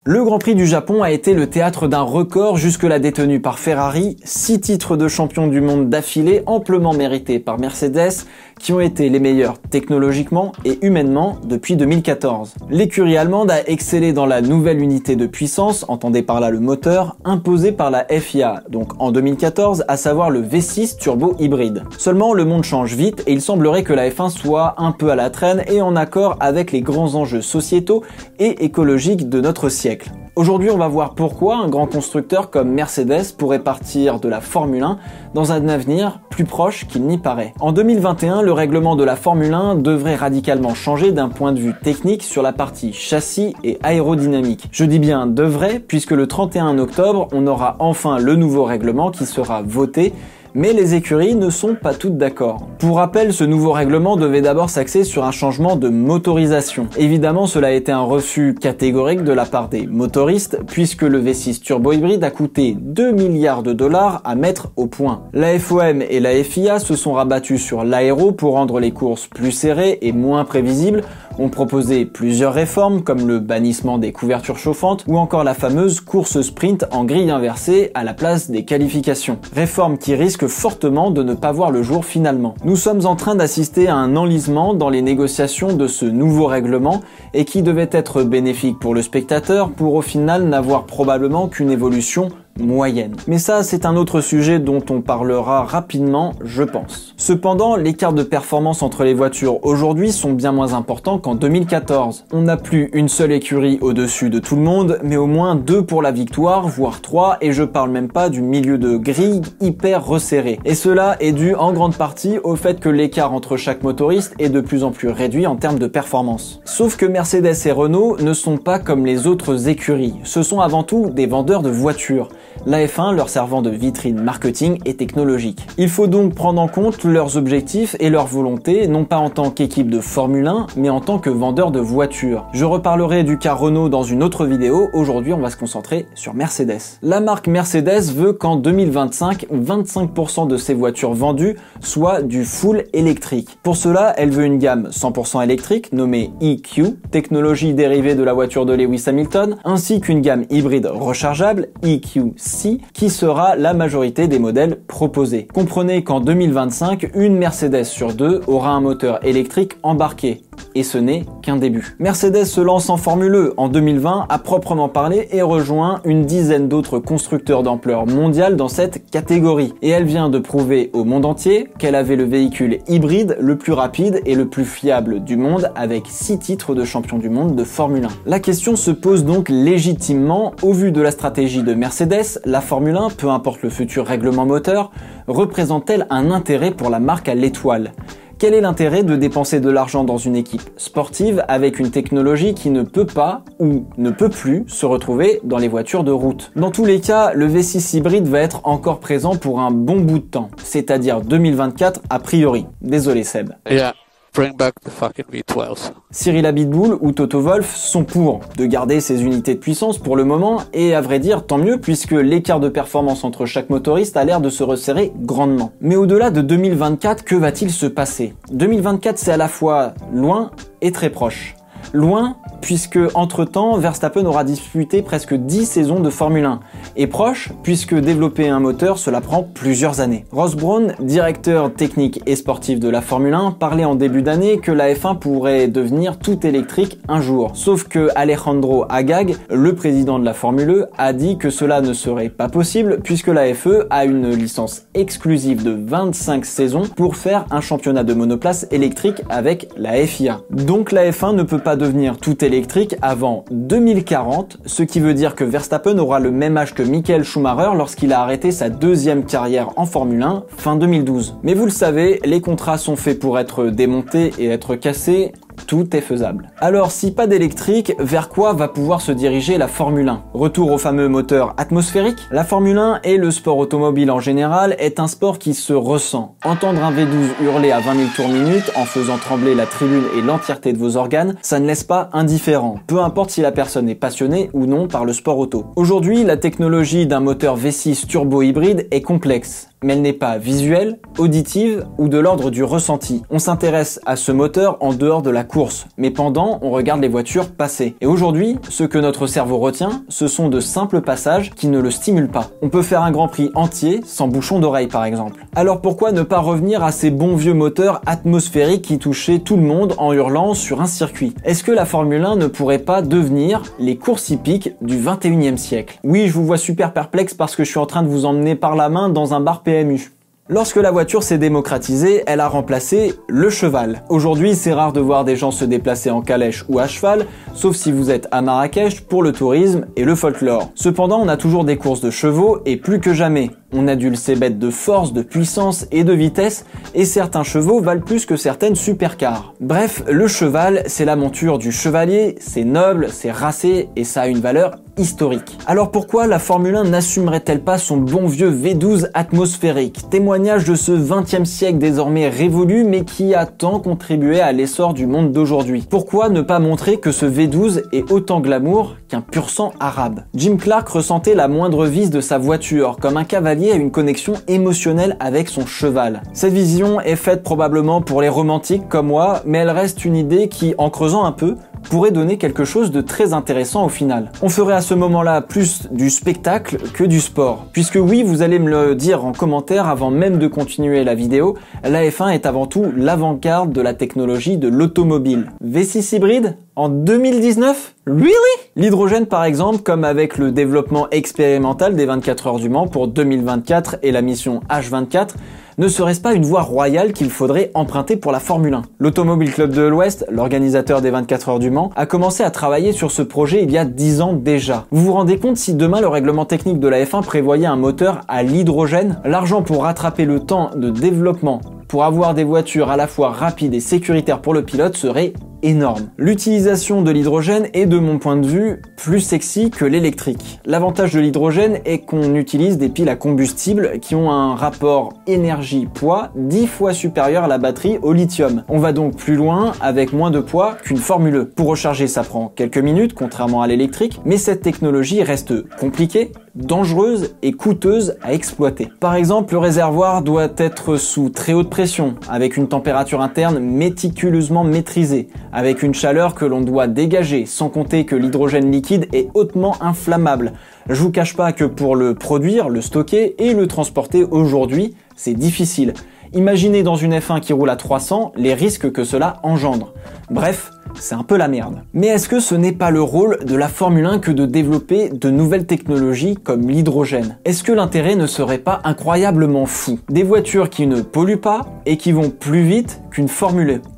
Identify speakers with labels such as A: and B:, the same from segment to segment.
A: Le Grand Prix du Japon a été le théâtre d'un record jusque-là détenu par Ferrari, 6 titres de champion du monde d'affilée amplement mérités par Mercedes, qui ont été les meilleurs technologiquement et humainement depuis 2014. L'écurie allemande a excellé dans la nouvelle unité de puissance, entendez par là le moteur, imposé par la FIA, donc en 2014, à savoir le V6 turbo hybride. Seulement, le monde change vite et il semblerait que la F1 soit un peu à la traîne et en accord avec les grands enjeux sociétaux et écologiques de notre siècle. Aujourd'hui, on va voir pourquoi un grand constructeur comme Mercedes pourrait partir de la Formule 1 dans un avenir plus proche qu'il n'y paraît. En 2021, le règlement de la Formule 1 devrait radicalement changer d'un point de vue technique sur la partie châssis et aérodynamique. Je dis bien devrait, puisque le 31 octobre, on aura enfin le nouveau règlement qui sera voté, mais les écuries ne sont pas toutes d'accord. Pour rappel, ce nouveau règlement devait d'abord s'axer sur un changement de motorisation. Évidemment, cela a été un refus catégorique de la part des motoristes, puisque le V6 turbo hybride a coûté 2 milliards de dollars à mettre au point. La FOM et la FIA se sont rabattus sur l'aéro pour rendre les courses plus serrées et moins prévisibles, ont proposé plusieurs réformes comme le bannissement des couvertures chauffantes ou encore la fameuse course sprint en grille inversée à la place des qualifications. Réforme qui risque fortement de ne pas voir le jour finalement. Nous sommes en train d'assister à un enlisement dans les négociations de ce nouveau règlement et qui devait être bénéfique pour le spectateur pour au final n'avoir probablement qu'une évolution moyenne. Mais ça, c'est un autre sujet dont on parlera rapidement, je pense. Cependant, l'écart de performance entre les voitures aujourd'hui sont bien moins importants qu'en 2014. On n'a plus une seule écurie au-dessus de tout le monde, mais au moins 2 pour la victoire, voire 3, et je parle même pas du milieu de grille hyper resserré. Et cela est dû en grande partie au fait que l'écart entre chaque motoriste est de plus en plus réduit en termes de performance. Sauf que Mercedes et Renault ne sont pas comme les autres écuries. Ce sont avant tout des vendeurs de voitures. La F1 leur servant de vitrine marketing et technologique. Il faut donc prendre en compte leurs objectifs et leurs volontés, non pas en tant qu'équipe de Formule 1, mais en tant que vendeur de voitures. Je reparlerai du cas Renault dans une autre vidéo, aujourd'hui on va se concentrer sur Mercedes. La marque Mercedes veut qu'en 2025, 25% de ses voitures vendues soient du full électrique. Pour cela, elle veut une gamme 100% électrique, nommée EQ, technologie dérivée de la voiture de Lewis Hamilton, ainsi qu'une gamme hybride rechargeable, EQ-C, qui sera la majorité des modèles proposés. Comprenez qu'en 2025, une Mercedes sur 2 aura un moteur électrique embarqué. Et ce n'est qu'un début. Mercedes se lance en Formule E en 2020 à proprement parler et rejoint une dizaine d'autres constructeurs d'ampleur mondiale dans cette catégorie. Et elle vient de prouver au monde entier qu'elle avait le véhicule hybride le plus rapide et le plus fiable du monde avec 6 titres de champion du monde de Formule 1. La question se pose donc légitimement, au vu de la stratégie de Mercedes, la Formule 1, peu importe le futur règlement moteur, représente-t-elle un intérêt pour la marque à l'étoile ? Quel est l'intérêt de dépenser de l'argent dans une équipe sportive avec une technologie qui ne peut pas ou ne peut plus se retrouver dans les voitures de route? Dans tous les cas, le V6 hybride va être encore présent pour un bon bout de temps, c'est-à-dire 2024 a priori. Désolé Seb.
B: Yeah. Bring back the fucking V12.
A: Cyril Abitboul ou Toto Wolff sont pour de garder ces unités de puissance pour le moment et à vrai dire tant mieux puisque l'écart de performance entre chaque motoriste a l'air de se resserrer grandement. Mais au-delà de 2024, que va-t-il se passer? 2024 c'est à la fois loin et très proche. Loin, puisque entre-temps, Verstappen aura disputé presque 10 saisons de Formule 1. Et proche, puisque développer un moteur, cela prend plusieurs années. Ross Brawn, directeur technique et sportif de la Formule 1, parlait en début d'année que la F1 pourrait devenir tout électrique un jour. Sauf que Alejandro Agag, le président de la Formule E, a dit que cela ne serait pas possible, puisque la FE a une licence exclusive de 25 saisons pour faire un championnat de monoplace électrique avec la FIA. Donc la F1 ne peut pas devenir tout électrique avant 2040, ce qui veut dire que Verstappen aura le même âge que Michael Schumacher lorsqu'il a arrêté sa deuxième carrière en Formule 1 fin 2012. Mais vous le savez, les contrats sont faits pour être démontés et être cassés. Tout est faisable. Alors, si pas d'électrique, vers quoi va pouvoir se diriger la Formule 1? Retour au fameux moteur atmosphérique? La Formule 1 et le sport automobile en général est un sport qui se ressent. Entendre un V12 hurler à 20 000 tours minute en faisant trembler la tribune et l'entièreté de vos organes, ça ne laisse pas indifférent, peu importe si la personne est passionnée ou non par le sport auto. Aujourd'hui, la technologie d'un moteur V6 turbo hybride est complexe. mais elle n'est pas visuelle, auditive ou de l'ordre du ressenti. On s'intéresse à ce moteur en dehors de la course, mais pendant, on regarde les voitures passer. Et aujourd'hui, ce que notre cerveau retient, ce sont de simples passages qui ne le stimulent pas. On peut faire un Grand Prix entier sans bouchon d'oreille par exemple. Alors pourquoi ne pas revenir à ces bons vieux moteurs atmosphériques qui touchaient tout le monde en hurlant sur un circuit? Est-ce que la Formule 1 ne pourrait pas devenir les courses hippiques du 21e siècle? Oui, je vous vois super perplexe parce que je suis en train de vous emmener par la main dans un bar PMU. Lorsque la voiture s'est démocratisée, elle a remplacé le cheval. Aujourd'hui, c'est rare de voir des gens se déplacer en calèche ou à cheval, sauf si vous êtes à Marrakech pour le tourisme et le folklore. Cependant, on a toujours des courses de chevaux et plus que jamais. On adule ces bêtes de force, de puissance et de vitesse, et certains chevaux valent plus que certaines supercars. Bref, le cheval, c'est la monture du chevalier, c'est noble, c'est racé et ça a une valeur historique. Alors pourquoi la Formule 1 n'assumerait-elle pas son bon vieux V12 atmosphérique, témoignage de ce 20e siècle désormais révolu mais qui a tant contribué à l'essor du monde d'aujourd'hui? Pourquoi ne pas montrer que ce V12 est autant glamour qu'un pur sang arabe? Jim Clark ressentait la moindre vis de sa voiture, comme un cavalier a une connexion émotionnelle avec son cheval. Cette vision est faite probablement pour les romantiques comme moi, mais elle reste une idée qui, en creusant un peu, pourrait donner quelque chose de très intéressant au final. On ferait à ce moment-là plus du spectacle que du sport. Puisque oui, vous allez me le dire en commentaire avant même de continuer la vidéo, la F1 est avant tout l'avant-garde de la technologie de l'automobile. V6 hybride en 2019? Really? L'hydrogène par exemple, comme avec le développement expérimental des 24 heures du Mans pour 2024 et la mission H24, ne serait-ce pas une voie royale qu'il faudrait emprunter pour la Formule 1? L'Automobile Club de l'Ouest, l'organisateur des 24 heures du Mans, a commencé à travailler sur ce projet il y a 10 ans déjà. Vous vous rendez compte si demain le règlement technique de la F1 prévoyait un moteur à l'hydrogène? L'argent pour rattraper le temps de développement pour avoir des voitures à la fois rapides et sécuritaires pour le pilote serait énorme. L'utilisation de l'hydrogène est de mon point de vue plus sexy que l'électrique. L'avantage de l'hydrogène est qu'on utilise des piles à combustible qui ont un rapport énergie-poids 10 fois supérieur à la batterie au lithium. On va donc plus loin avec moins de poids qu'une Formule 1. Pour recharger, ça prend quelques minutes contrairement à l'électrique, mais cette technologie reste compliquée, dangereuse et coûteuse à exploiter. Par exemple, le réservoir doit être sous très haute pression, avec une température interne méticuleusement maîtrisée, avec une chaleur que l'on doit dégager, sans compter que l'hydrogène liquide est hautement inflammable. Je vous cache pas que pour le produire, le stocker et le transporter aujourd'hui, c'est difficile. Imaginez dans une F1 qui roule à 300 les risques que cela engendre. Bref, c'est un peu la merde. Mais est-ce que ce n'est pas le rôle de la Formule 1 que de développer de nouvelles technologies comme l'hydrogène? Est-ce que l'intérêt ne serait pas incroyablement fou? Des voitures qui ne polluent pas et qui vont plus vite qu'une Formule 1.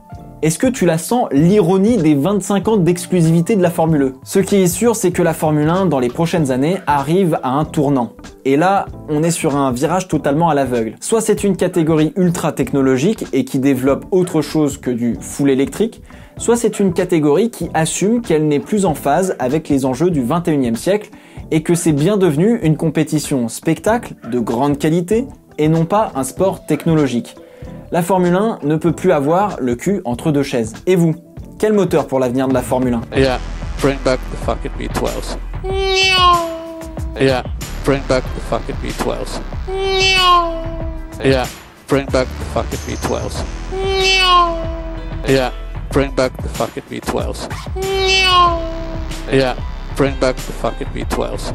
A: Est-ce que tu la sens, l'ironie des 25 ans d'exclusivité de la Formule 1? Ce qui est sûr, c'est que la Formule 1, dans les prochaines années, arrive à un tournant. Et là, on est sur un virage totalement à l'aveugle. Soit c'est une catégorie ultra technologique et qui développe autre chose que du full électrique, soit c'est une catégorie qui assume qu'elle n'est plus en phase avec les enjeux du 21e siècle et que c'est bien devenu une compétition spectacle de grande qualité et non pas un sport technologique. La Formule 1 ne peut plus avoir le cul entre deux chaises. Et vous, quel moteur pour l'avenir de la Formule 1?
B: Yeah, bring back the fucking V12s. Yeah, bring back the fucking V12s. Yeah, bring back the fucking V12s. Yeah, bring back the fucking V12s. Yeah, bring back the fucking V12s.